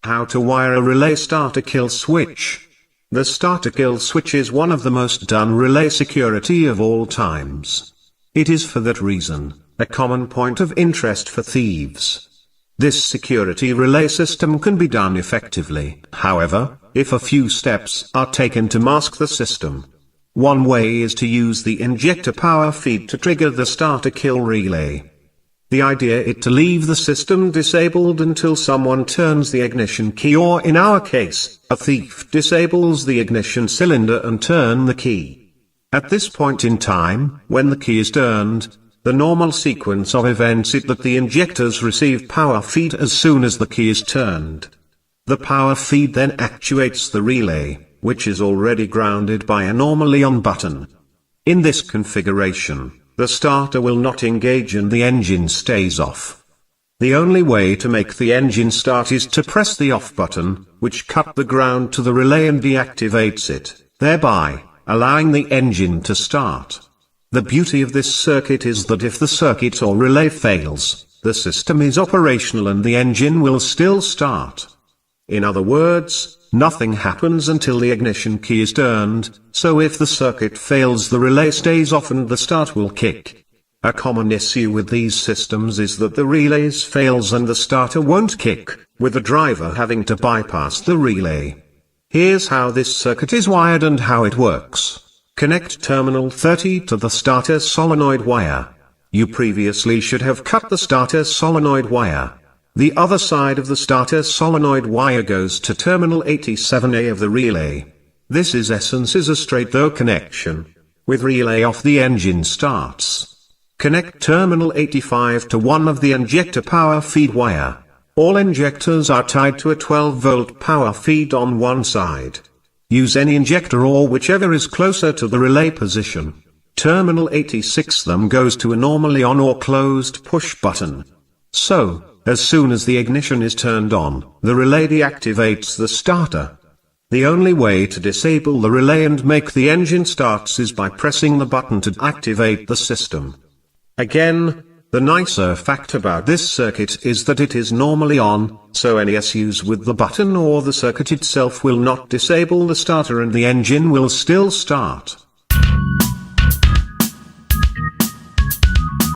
How to wire a relay starter kill switch. The starter kill switch is one of the most done relay security of all times. It is for that reason, a common point of interest for thieves. This security relay system can be done effectively, however, if a few steps are taken to mask the system. One way is to use the injector power feed to trigger the starter kill relay. The idea is to leave the system disabled until someone turns the ignition key, or in our case, a thief disables the ignition cylinder and turn the key. At this point in time, when the key is turned, the normal sequence of events is that the injectors receive power feed as soon as the key is turned. The power feed then actuates the relay, which is already grounded by a normally on button. In this configuration, the starter will not engage and the engine stays off. The only way to make the engine start is to press the off button, which cuts the ground to the relay and deactivates it, thereby allowing the engine to start. The beauty of this circuit is that if the circuit or relay fails, the system is operational and the engine will still start. In other words, nothing happens until the ignition key is turned, so if the circuit fails, the relay stays off and the start will kick. A common issue with these systems is that the relays fails and the starter won't kick, with the driver having to bypass the relay. Here's how this circuit is wired and how it works. Connect terminal 30 to the starter solenoid wire. You previously should have cut the starter solenoid wire. The other side of the starter solenoid wire goes to terminal 87A of the relay. This is a straight through connection. With relay off, the engine starts. Connect terminal 85 to one of the injector power feed wire. All injectors are tied to a 12-volt power feed on one side. Use any injector or whichever is closer to the relay position. Terminal 86 then goes to a normally on or closed push button. So, as soon as the ignition is turned on, the relay deactivates the starter. The only way to disable the relay and make the engine start is by pressing the button to activate the system. Again, the nicer fact about this circuit is that it is normally on, so any issues with the button or the circuit itself will not disable the starter and the engine will still start.